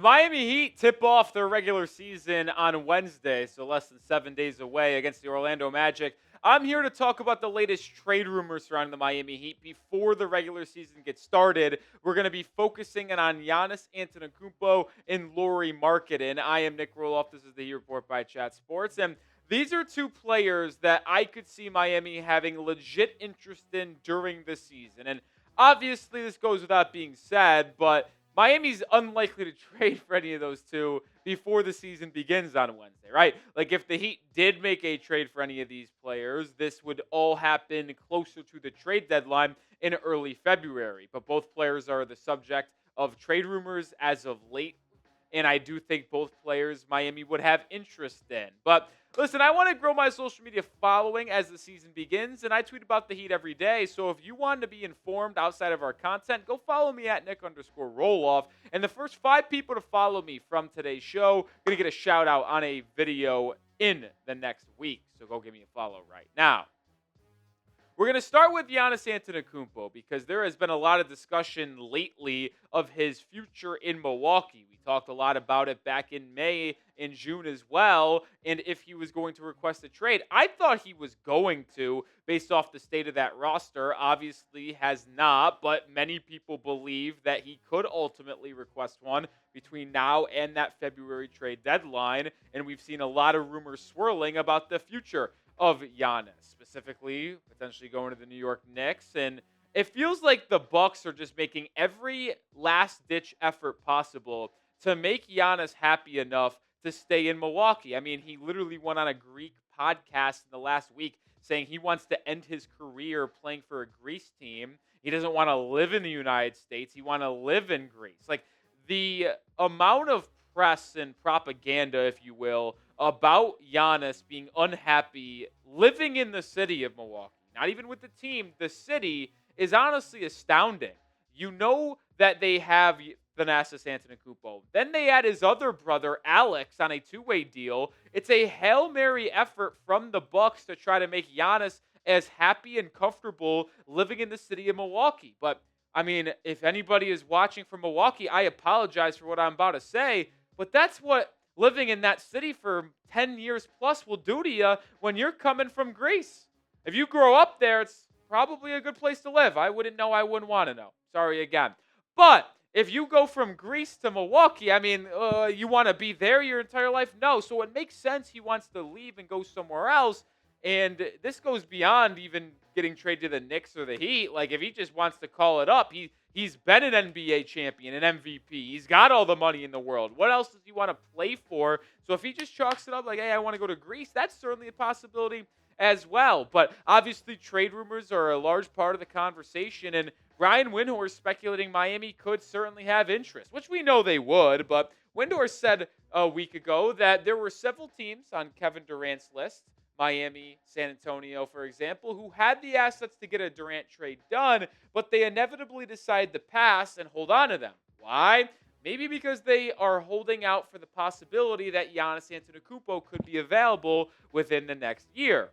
The Miami Heat tip off their regular season on Wednesday, so less than 7 days away against the Orlando Magic. I'm here to talk about the latest trade rumors surrounding the Miami Heat before the regular season gets started. We're going to be focusing on Giannis Antetokounmpo and Lauri Markkanen. I am Nic Rohloff. This is the Heat Report by Chat Sports, and these are two players that I could see Miami having legit interest in during the season. And obviously, this goes without being said, but Miami's unlikely to trade for any of those two before the season begins on Wednesday, right? Like, if the Heat did make a trade for any of these players, this would all happen closer to the trade deadline in early February. But both players are the subject of trade rumors as of late, and I do think both players Miami would have interest in. But listen, I want to grow my social media following as the season begins, and I tweet about the Heat every day. So if you want to be informed outside of our content, go follow me at Nic_Rohloff. And the first 5 people to follow me from today's show going to get a shout out on a video in the next week. So go give me a follow right now. We're going to start with Giannis Antetokounmpo because there has been a lot of discussion lately of his future in Milwaukee. We talked a lot about it back in May and June as well, and if he was going to request a trade. I thought he was going to, based off the state of that roster. Obviously has not, but many people believe that he could ultimately request one between now and that February trade deadline, and we've seen a lot of rumors swirling about the future of Giannis, specifically potentially going to the New York Knicks. And it feels like the Bucks are just making every last-ditch effort possible to make Giannis happy enough to stay in Milwaukee. I mean, he literally went on a Greek podcast in the last week saying he wants to end his career playing for a Greece team. He doesn't want to live in the United States. He wants to live in Greece. Like, the amount of press and propaganda, if you will, about Giannis being unhappy living in the city of Milwaukee, not even with the team, the city, is honestly astounding. You know that they have Giannis Antetokounmpo. Then they add his other brother, Alex, on a two-way deal. It's a Hail Mary effort from the Bucks to try to make Giannis as happy and comfortable living in the city of Milwaukee. But, I mean, if anybody is watching from Milwaukee, I apologize for what I'm about to say, but that's what living in that city for 10 years plus will do to you when you're coming from Greece. If you grow up there, it's probably a good place to live. I wouldn't know. I wouldn't want to know. Sorry again. But if you go from Greece to Milwaukee, I mean, you want to be there your entire life? No. So it makes sense he wants to leave and go somewhere else. And this goes beyond even getting traded to the Knicks or the Heat. Like, if he just wants to call it up, he's been an NBA champion, an MVP. He's got all the money in the world. What else does he want to play for? So if he just chalks it up like, hey, I want to go to Greece, that's certainly a possibility as well. But obviously, trade rumors are a large part of the conversation. And Brian Windhorst speculating Miami could certainly have interest, which we know they would. But Windhorst said a week ago that there were several teams on Kevin Durant's list, Miami, San Antonio, for example, who had the assets to get a Durant trade done, but they inevitably decided to pass and hold on to them. Why? Maybe because they are holding out for the possibility that Giannis Antetokounmpo could be available within the next year.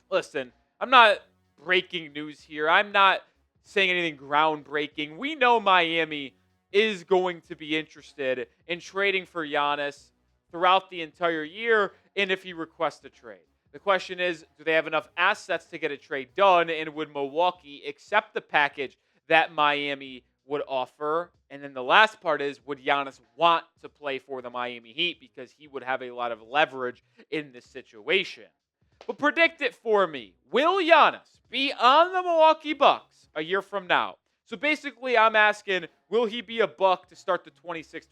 Listen, I'm not breaking news here. I'm not saying anything groundbreaking. We know Miami is going to be interested in trading for Giannis throughout the entire year and if he requests a trade. The question is, do they have enough assets to get a trade done, and would Milwaukee accept the package that Miami would offer? And then the last part is, would Giannis want to play for the Miami Heat because he would have a lot of leverage in this situation? But predict it for me. Will Giannis be on the Milwaukee Bucks a year from now? So basically, I'm asking, will he be a Buck to start the 26-27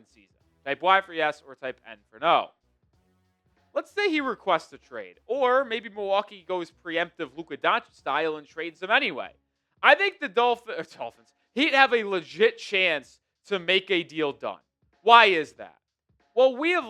season? Type Y for yes or type N for no. Let's say he requests a trade, or maybe Milwaukee goes preemptive Luka Doncic style and trades him anyway. I think the Dolphins, he'd have a legit chance to make a deal done. Why is that? Well, we have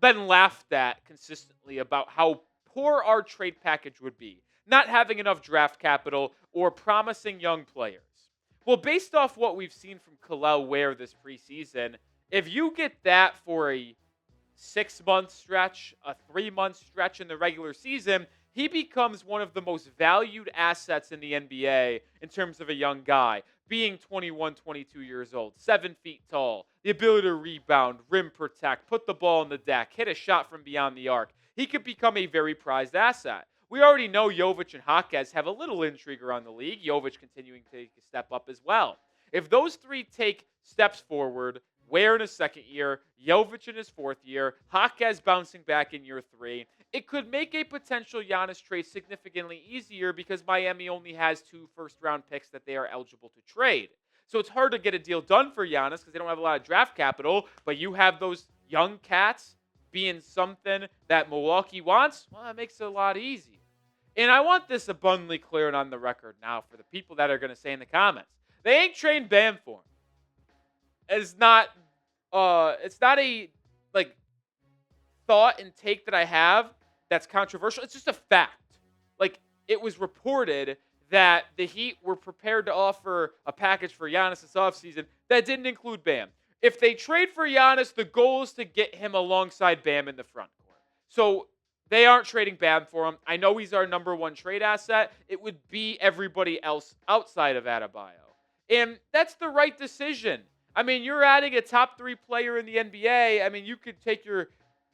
been laughed at consistently about how poor our trade package would be, not having enough draft capital or promising young players. Well, based off what we've seen from Kel'el Ware this preseason, if you get that for a 6-month stretch, a 3-month stretch in the regular season, he becomes one of the most valued assets in the NBA in terms of a young guy, being 21, 22 years old, 7 feet tall, the ability to rebound, rim protect, put the ball in the deck, hit a shot from beyond the arc. He could become a very prized asset. We already know Jovic and Jaquez have a little intrigue around the league. Jovic continuing to take a step up as well. If those three take steps forward, Ware in his second year, Jovic in his fourth year, Jaquez bouncing back in year 3, it could make a potential Giannis trade significantly easier because Miami only has 2 first-round picks that they are eligible to trade. So it's hard to get a deal done for Giannis because they don't have a lot of draft capital, but you have those young cats being something that Milwaukee wants, well, that makes it a lot easier. And I want this abundantly clear and on the record now for the people that are going to say in the comments, they ain't trained Bam for him. It's not a thought and take that I have that's controversial. It's just a fact. It was reported that the Heat were prepared to offer a package for Giannis this offseason that didn't include Bam. If they trade for Giannis, the goal is to get him alongside Bam in the front court. So they aren't trading Bam for him. I know he's our number 1 trade asset. It would be everybody else outside of Adebayo. And that's the right decision. I mean, you're adding a top 3 player in the NBA. I mean, you could take your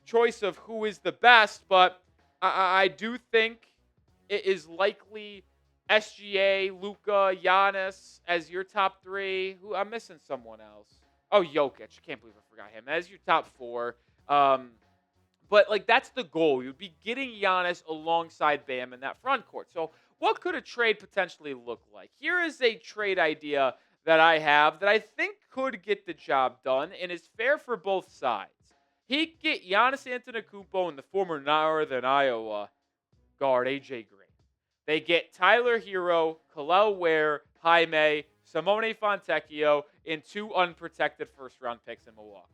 choice of who is the best, but I do think it is likely SGA, Luka, Giannis as your top 3. Who I'm missing someone else. Oh, Jokic. I can't believe I forgot him. As your top 4. But that's the goal. You'd be getting Giannis alongside Bam in that front court. So what could a trade potentially look like? Here is a trade idea that I have that I think could get the job done and is fair for both sides. He could get Giannis Antetokounmpo and the former Northern Iowa guard AJ Green. They get Tyler Hero, Kel'el Ware, Jaime, Simone Fontecchio, and 2 unprotected first-round picks in Milwaukee.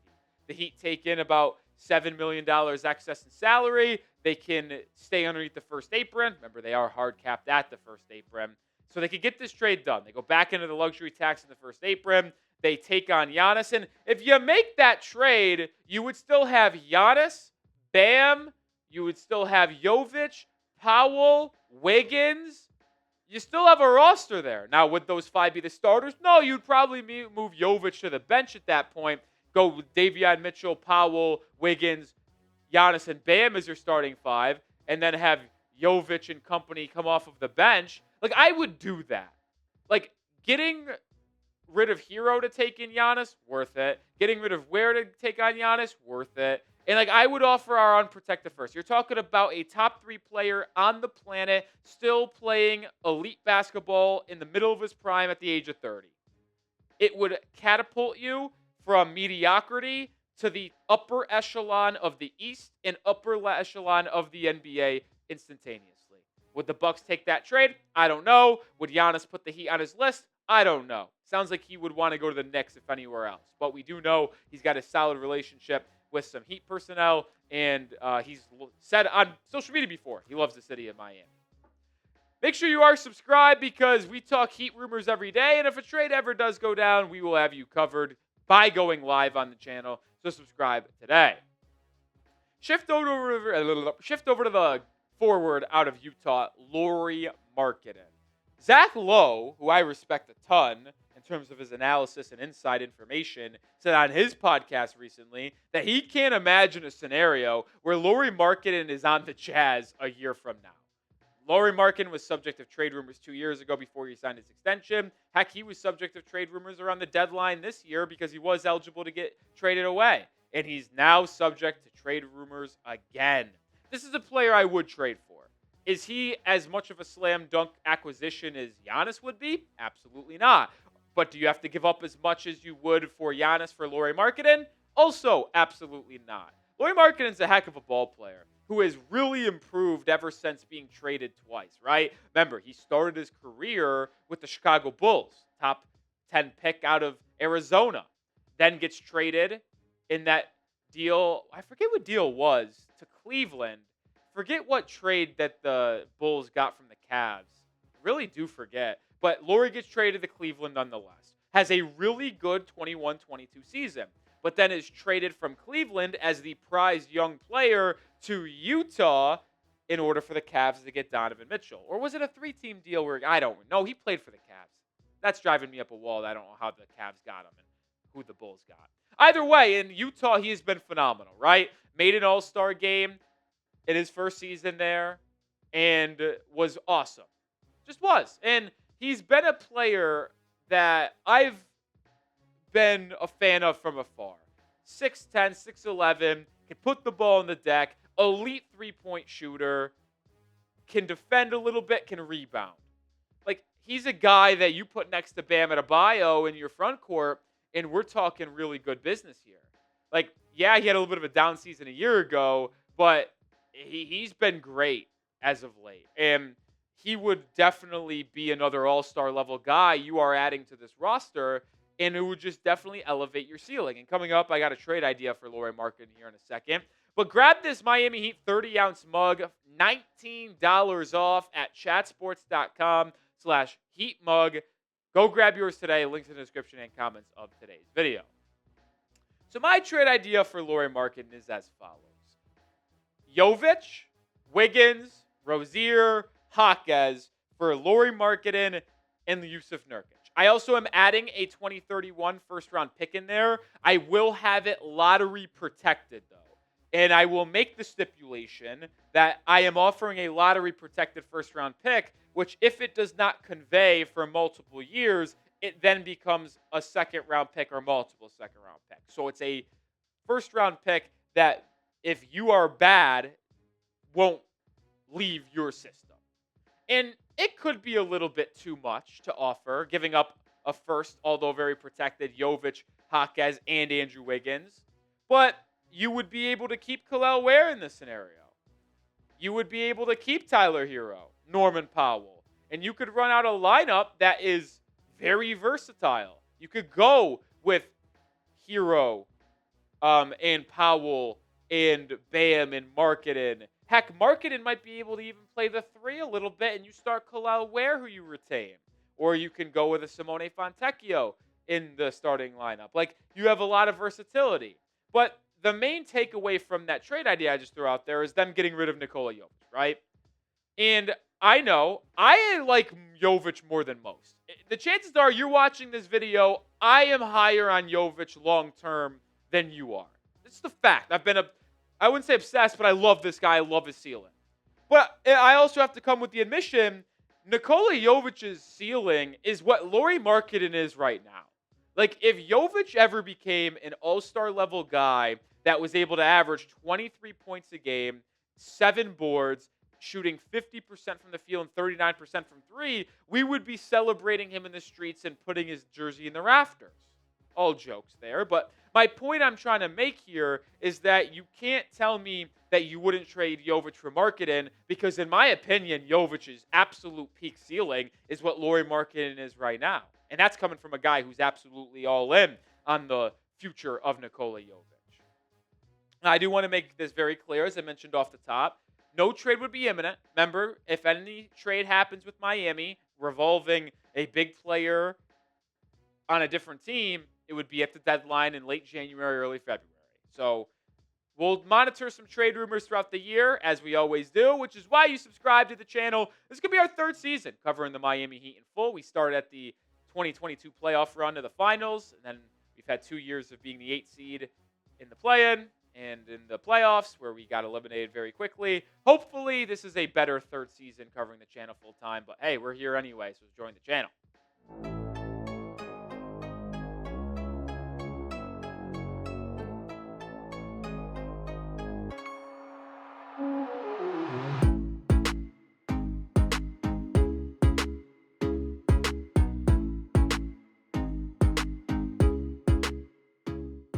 The Heat take in about $7 million excess in salary. They can stay underneath the first apron. Remember, they are hard capped at the first apron. So they could get this trade done. They go back into the luxury tax in the first apron. They take on Giannis. And if you make that trade, you would still have Giannis, Bam, you would still have Jovic, Powell, Wiggins. You still have a roster there. Now, would those 5 be the starters? No, you'd probably move Jovic to the bench at that point. Go with Davion Mitchell, Powell, Wiggins, Giannis, and Bam as your starting 5, and then have Jovic and company come off of the bench. I would do that. Getting rid of Hero to take in Giannis, worth it. Getting rid of Ware to take on Giannis, worth it. And I would offer our unprotected first. You're talking about a top 3 player on the planet still playing elite basketball in the middle of his prime at the age of 30. It would catapult you from mediocrity to the upper echelon of the East and upper echelon of the NBA instantaneously. Would the Bucks take that trade? I don't know. Would Giannis put the Heat on his list? I don't know. Sounds like he would want to go to the Knicks if anywhere else. But we do know he's got a solid relationship with some Heat personnel, and he's said on social media before he loves the city of Miami. Make sure you are subscribed because we talk Heat rumors every day, and if a trade ever does go down, we will have you covered by going live on the channel. So subscribe today. Shift over to the forward out of Utah, Lauri Markkanen. Zach Lowe, who I respect a ton in terms of his analysis and inside information, said on his podcast recently that he can't imagine a scenario where Lauri Markkanen is on the Jazz a year from now. Lauri Markkanen was subject of trade rumors 2 years ago before he signed his extension. Heck, he was subject of trade rumors around the deadline this year because he was eligible to get traded away. And he's now subject to trade rumors again. This is a player I would trade for. Is he as much of a slam dunk acquisition as Giannis would be? Absolutely not. But do you have to give up as much as you would for Giannis for Lauri Markkanen? Also, absolutely not. Lauri Markkanen's a heck of a ball player who has really improved ever since being traded twice, right? Remember, he started his career with the Chicago Bulls, top 10 pick out of Arizona, then gets traded in that deal. I forget what deal was to Cleveland. Forget what trade that the Bulls got from the Cavs. Really do forget. But Lauri gets traded to Cleveland nonetheless. Has a really good 21-22 season. But then is traded from Cleveland as the prized young player to Utah in order for the Cavs to get Donovan Mitchell. Or was it a 3-team deal where, I don't know. He played for the Cavs. That's driving me up a wall. I don't know how the Cavs got him and who the Bulls got. Either way, in Utah, he has been phenomenal, right? Made an all-star game in his first season there and was awesome. Just was. And he's been a player that I've been a fan of from afar. 6'10", 6'11", can put the ball on the deck, elite three-point shooter, can defend a little bit, can rebound. Like, he's a guy that you put next to Bam Adebayo in your front court, and we're talking really good business here. Like, yeah, he had a little bit of a down season a year ago, but he's been great as of late. And he would definitely be another all-star level guy you are adding to this roster, and it would just definitely elevate your ceiling. And coming up, I got a trade idea for Lauri Markkanen here in a second. But grab this Miami Heat 30-ounce mug, $19 off at chatsports.com/heatmug. Go grab yours today. Links in the description and comments of today's video. So my trade idea for Lauri Markkanen is as follows. Jovic, Wiggins, Rozier, Jaquez for Lauri Markkanen and Yusuf Nurkic. I also am adding a 2031 first-round pick in there. I will have it lottery protected, though. And I will make the stipulation that I am offering a lottery-protected first-round pick, which if it does not convey for multiple years, it then becomes a second-round pick or multiple second-round picks. So it's a first-round pick that, if you are bad, won't leave your system. And it could be a little bit too much to offer, giving up a first, although very protected, Jovic, Jaquez, and Andrew Wiggins. But you would be able to keep Kel'el Ware in this scenario. You would be able to keep Tyler Hero, Norman Powell. And you could run out a lineup that is very versatile. You could go with Hero and Powell and Bam and Markkanen. Heck, Markkanen might be able to even play the 3 a little bit, and you start Kel'el Ware, who you retain. Or you can go with a Simone Fontecchio in the starting lineup. Like, you have a lot of versatility. But the main takeaway from that trade idea I just threw out there is them getting rid of Nikola Jovic, right? And I know I like Jovic more than most. The chances are you're watching this video, I am higher on Jovic long-term than you are. It's the fact. I wouldn't say obsessed, but I love this guy. I love his ceiling. But I also have to come with the admission, Nikola Jovic's ceiling is what Lauri Markkanen is right now. Like, if Jovic ever became an all-star level guy that was able to average 23 points a game, 7 boards, shooting 50% from the field and 39% from 3, we would be celebrating him in the streets and putting his jersey in the rafters. All jokes there, but my point I'm trying to make here is that you can't tell me that you wouldn't trade Jovic for Markkanen, because in my opinion, Jovic's absolute peak ceiling is what Lauri Markkanen is right now. And that's coming from a guy who's absolutely all in on the future of Nikola Jovic. Now, I do want to make this very clear, as I mentioned off the top. No trade would be imminent. Remember, if any trade happens with Miami revolving a big player on a different team, it would be at the deadline in late January, early February. So we'll monitor some trade rumors throughout the year, as we always do, which is why you subscribe to the channel. This could be our 3rd season covering the Miami Heat in full. We started at the 2022 playoff run to the finals, and then we've had 2 years of being the 8th seed in the play-in and in the playoffs, where we got eliminated very quickly. Hopefully, this is a better 3rd season covering the channel full-time, but hey, we're here anyway, so join the channel.